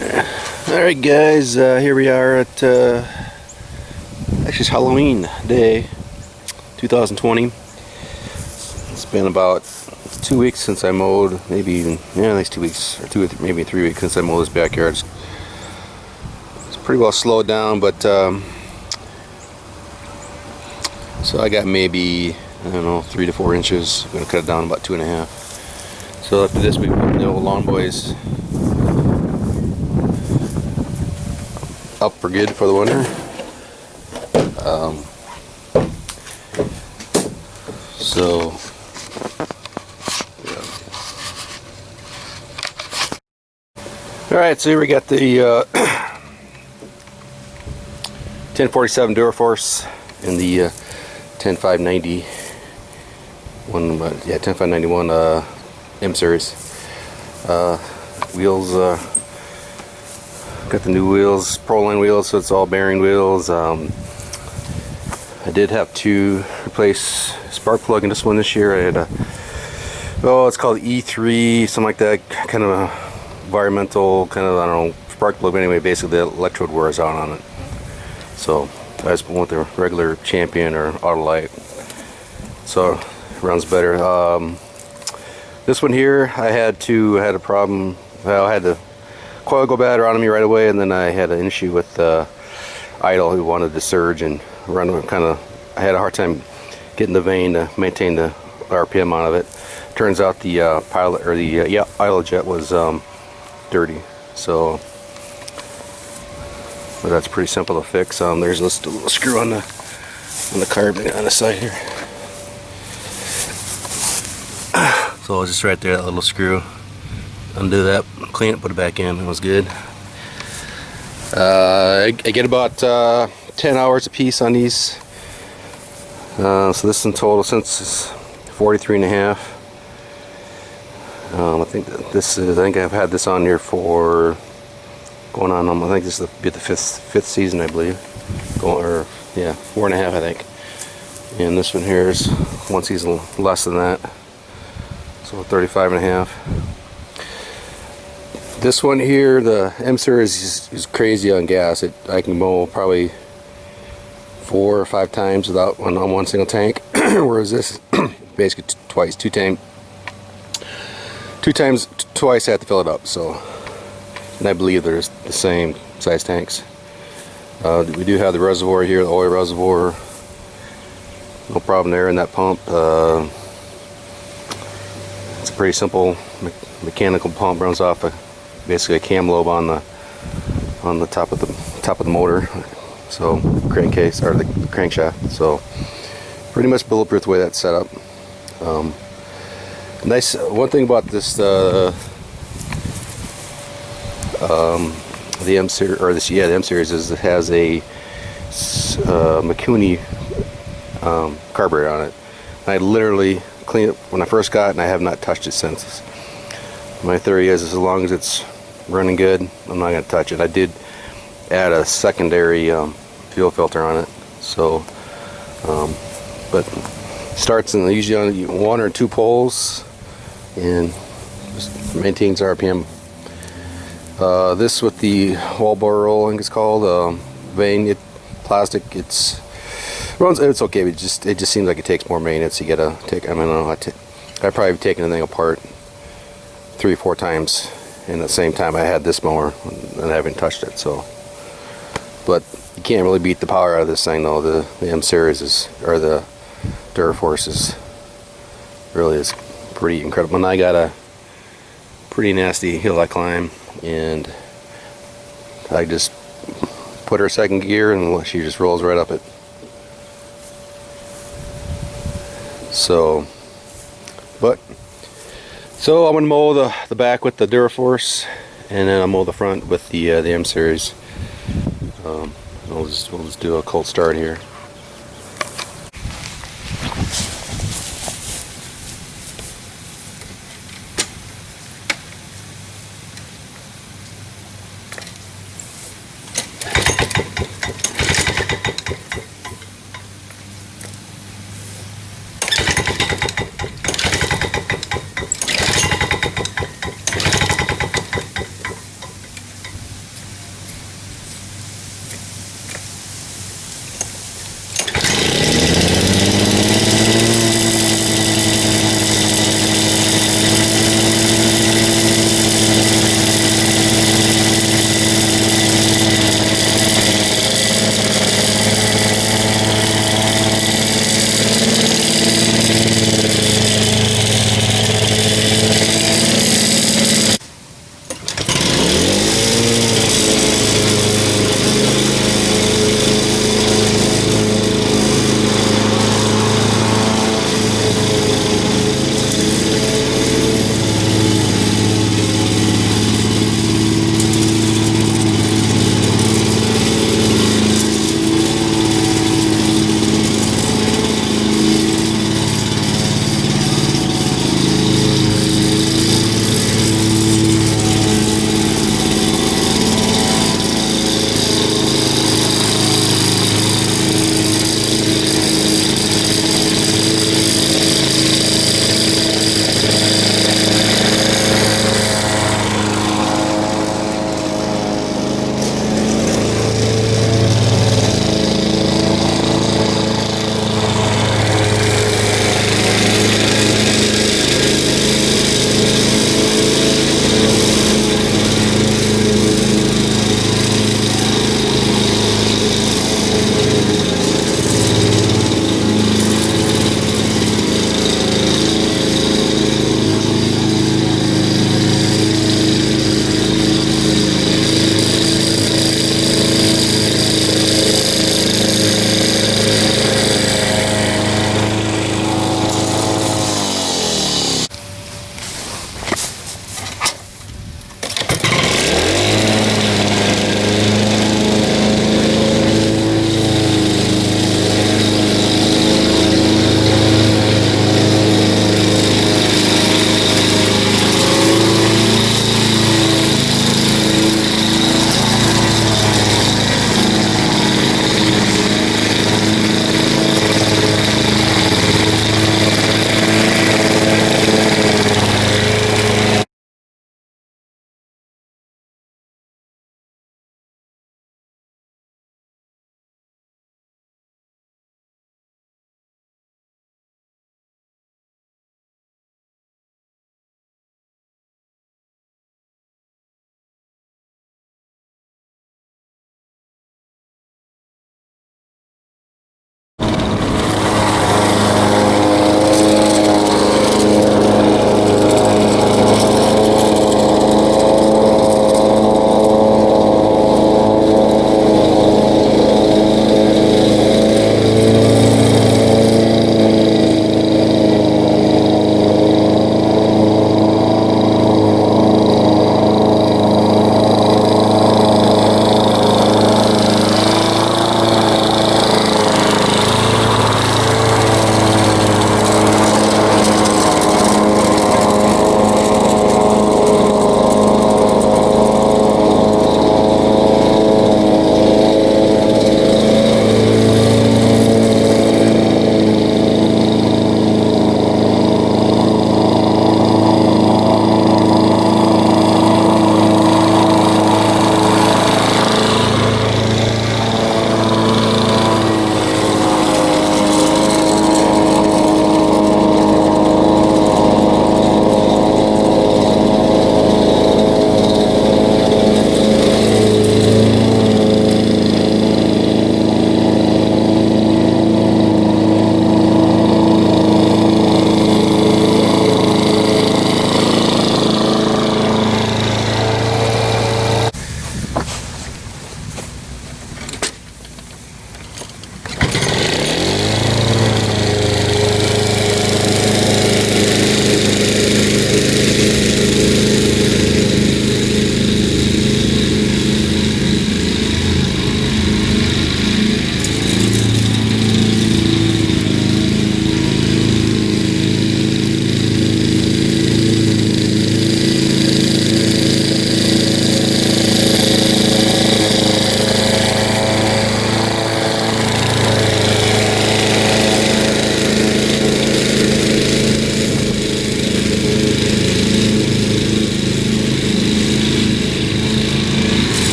Alright guys, here we are at actually it's Halloween day 2020. It's been about 2 weeks since I mowed, maybe even, at least 2 weeks, or maybe 3 weeks since I mowed this backyard. It's pretty well slowed down, but so I got maybe, I don't know, 3 to 4 inches. I'm going to cut it down about 2.5. So after this we put the old lawn boys up for good for the winter. So yeah. Alright, so here we got the 1047 Duraforce and the 10590 10591 M Series wheels. Got the new wheels, Proline wheels, so it's all bearing wheels. I did have to replace spark plug in this one this year. I had a, it's called E3, something like that, kind of a environmental, kind of, I don't know, spark plug, but anyway, basically the electrode wears out on it. So I just went with the regular Champion or Autolite, so it runs better. This one here, I had a problem. Well, I had the coil go bad on me right away, and then I had an issue with idle who wanted to surge and run. I had a hard time getting the vane to maintain the RPM out of it. Turns out the pilot, or the idle jet was dirty. So, but that's pretty simple to fix. There's this little screw on the carb on the side here. So it's just right there, that little screw. Undo that, clean it, put it back in. It was good. I get about 10 hours a piece on these. So this in total, since it's 43.5. I think this is. I think I've had this on here for going on. I think this will be the fifth season, I believe. 4.5, I think. And this one here is one season less than that. So 35.5. This one here, the M Series, is crazy on gas. I can mow probably 4 or 5 times without on one single tank, whereas this basically twice I have to fill it up. So, and I believe they're the same size tanks. We do have the reservoir here, the oil reservoir. No problem there in that pump. It's a pretty simple mechanical pump, runs off basically a cam lobe on the top of the motor, so crankcase, or the crankshaft. So pretty much bulletproof the way that's set up. Nice. One thing about this the M Series, or the M Series, is it has a McCuney carburetor on it. And I literally cleaned it when I first got it, and I have not touched it since. My theory is, as long as it's running good, I'm not going to touch it. I did add a secondary fuel filter on it, so but starts in usually on 1 or 2 poles and just maintains RPM. This with the wall bore roll, I think it's called, vane, plastic. It's okay, but it just seems like it takes more maintenance. You gotta take. I don't know. I've probably taken the thing apart 3 or 4 times in the same time I had this mower, and I haven't touched it. So, but you can't really beat the power out of this thing, though. The M Series or the Duraforce is pretty incredible. And I got a pretty nasty hill I climb, and I just put her second gear, and she just rolls right up it. So, so I'm gonna mow the back with the Duraforce, and then I'll mow the front with the M Series. We'll just do a cold start here.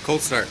Cold start.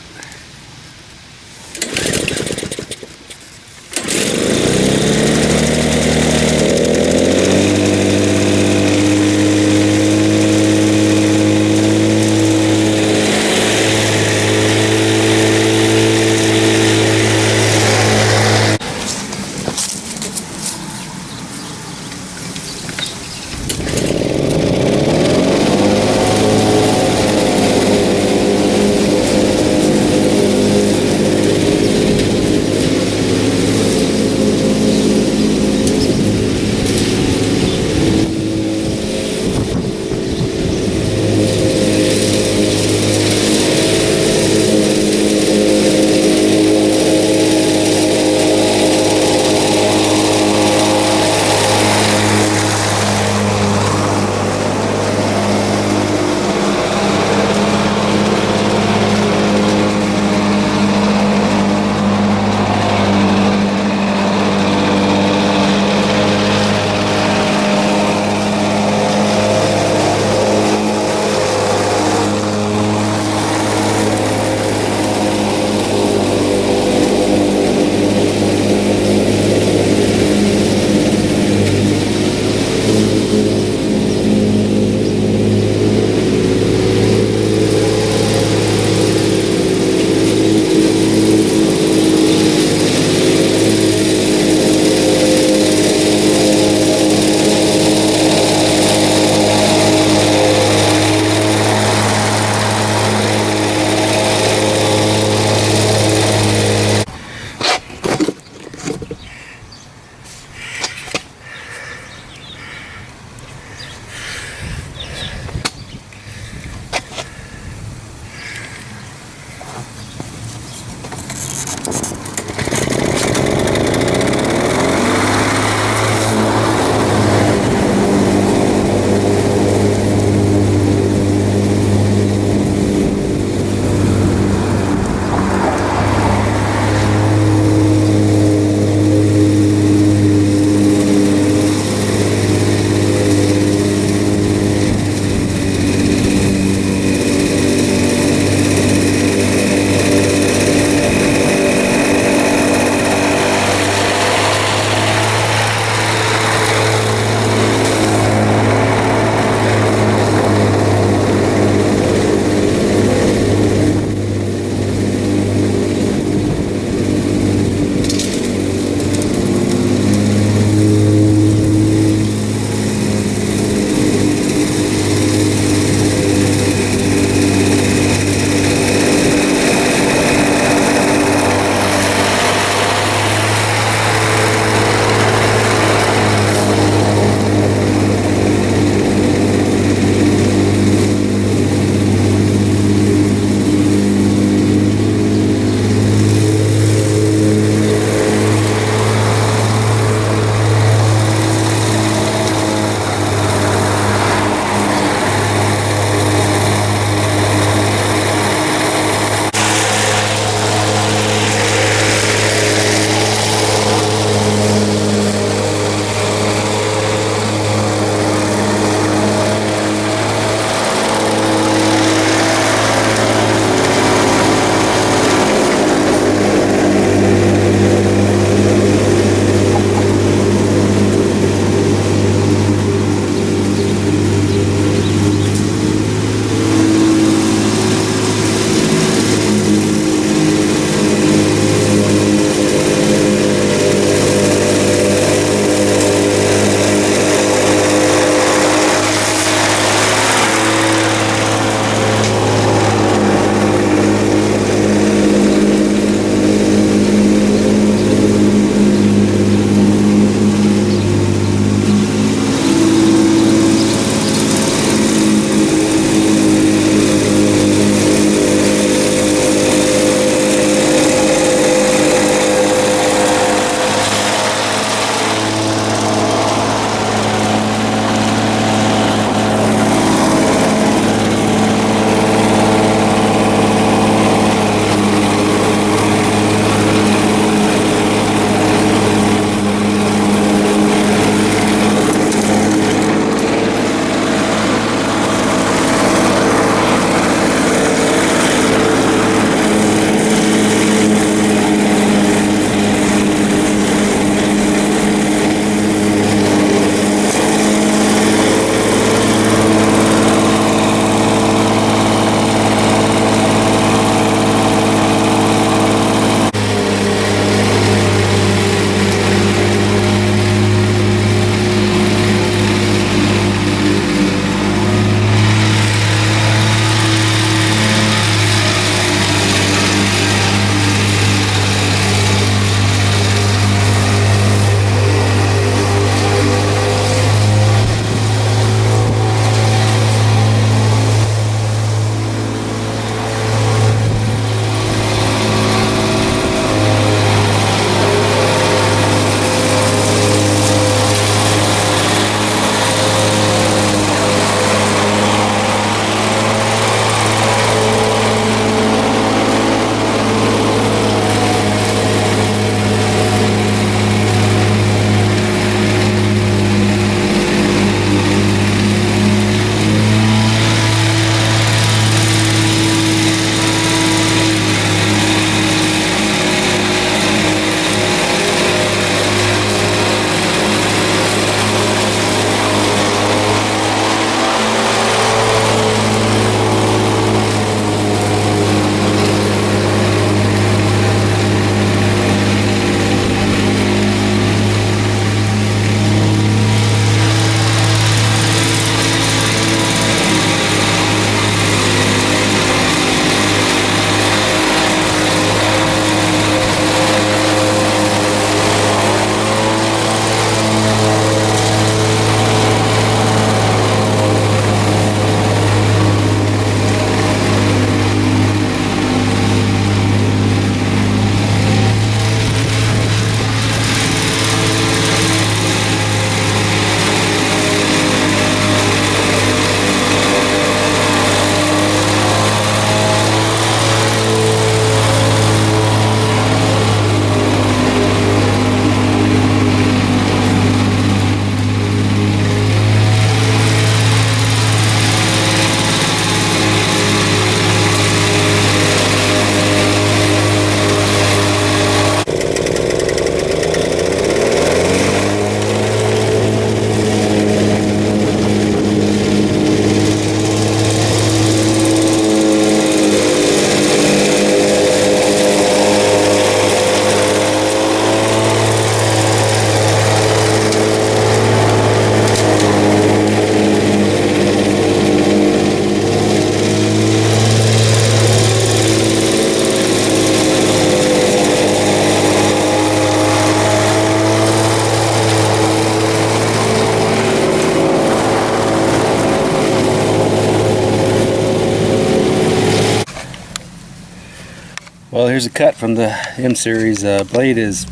There's a cut from the M Series. Blade is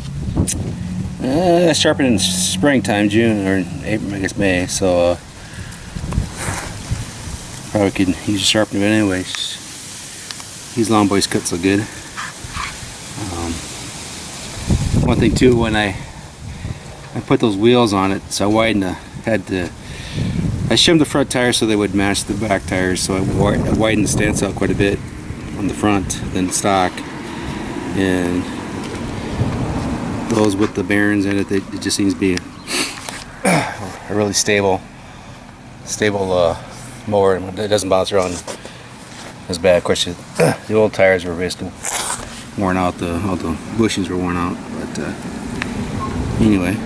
sharpened in springtime, June or April, I guess May. So probably could use a sharpener, but anyways, these long boys cut so good. One thing too, when I put those wheels on it, so I shimmed the front tires so they would match the back tires, so I widened the stance out quite a bit on the front than stock, and those with the bearings in it, it just seems to be a really stable mower. It doesn't bounce around as bad. Of course, the old tires were basically worn out, all the bushings were worn out, but anyway,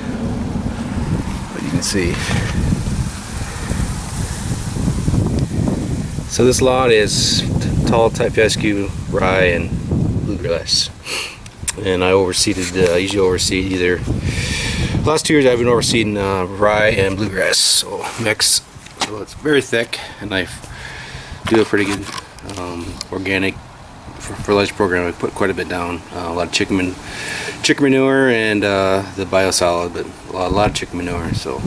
but you can see. So this lawn is tall type fescue, rye, and bluegrass. And I usually overseed either. Last 2 years I've been overseeding rye and bluegrass, so mix. So it's very thick, and I do a pretty good organic fertilizer program. I put quite a bit down, a lot of chicken manure and the biosolid, but a lot of chicken manure. So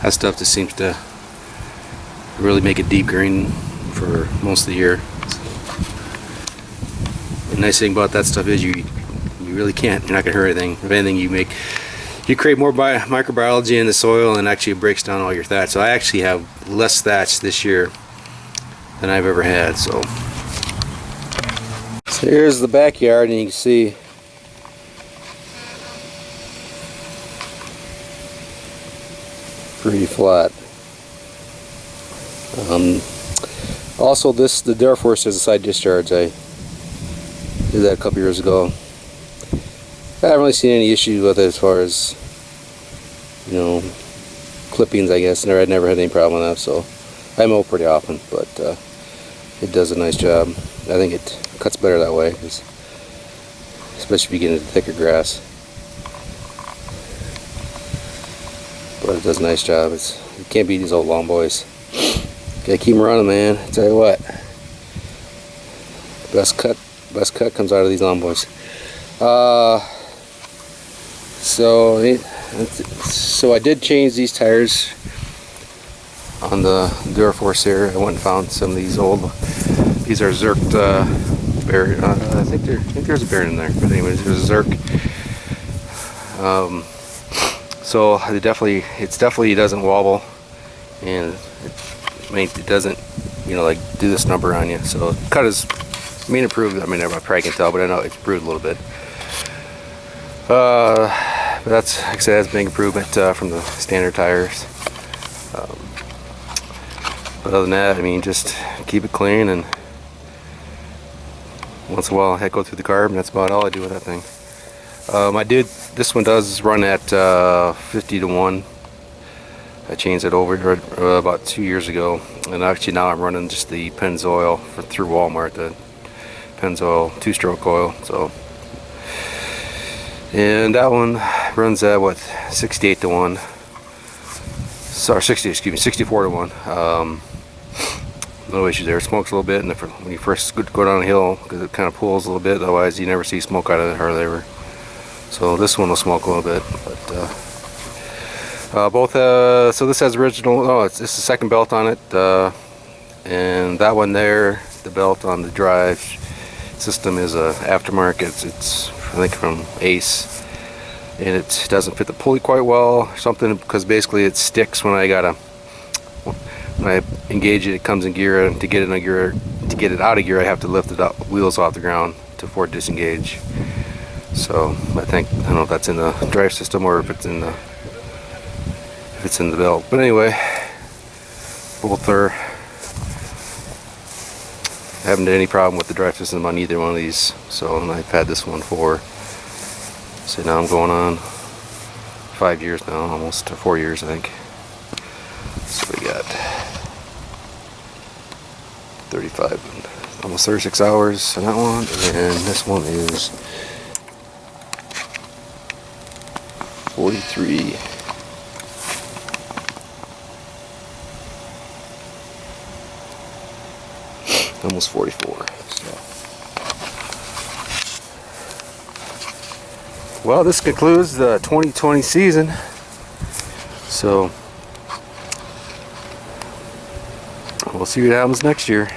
that stuff just seems to really make it deep green for most of the year. The nice thing about that stuff is you really can't. You're not gonna hurt anything. If anything, you create more microbiology in the soil, and actually it breaks down all your thatch. So I actually have less thatch this year than I've ever had. So here's the backyard, and you can see pretty flat. Also, the Duraforce has a side discharge. I did that a couple years ago. I haven't really seen any issues with it as far as, clippings, I guess. I never had any problem with that, so I mow pretty often, but it does a nice job. I think it cuts better that way, especially if you get into thicker grass. But it does a nice job. You can't beat these old long boys. Gotta keep them running, man. I tell you what, best cut comes out of these long boys. So I did change these tires on the Duraforce here. I went and found some of these old. These are Zerk bear. I think there's a bear in there, but anyways, there's a Zerk. So it definitely doesn't wobble, and it doesn't, like do this number on you. So cut is improved. I probably can tell, but I know it's improved a little bit. But that's, like I said, that's a big improvement from the standard tires. But other than that, just keep it clean, and once in a while I go through the carb, and that's about all I do with that thing. This one does run at 50 to 1. I changed it over about 2 years ago, and actually now I'm running just the Pennzoil through Walmart, the Pennzoil 2-stroke oil. So, and that one runs at 68 to 1. Sorry, 64 to 1. No issues there. It smokes a little bit, and when you first go down a hill, because it kind of pulls a little bit, otherwise you never see smoke out of it hardly ever. So this one will smoke a little bit, but so this has original. It's the second belt on it, and that one there, the belt on the drive system is a aftermarket. It's I think from Ace, and it doesn't fit the pulley quite well or something, because basically it sticks when I engage it. It comes in gear, and to get it out of gear, I have to lift the wheels off the ground for it to disengage. So I don't know if that's in the drive system or if it's in the belt. But anyway, both are. I haven't had any problem with the drive system on either one of these. So, and I've had this one for, so now I'm going on 5 years now, almost 4 years I think. So we got 35, almost 36 hours on that one, and this one is 43. Almost 44. So Well, this concludes the 2020 season. So we'll see what happens next year.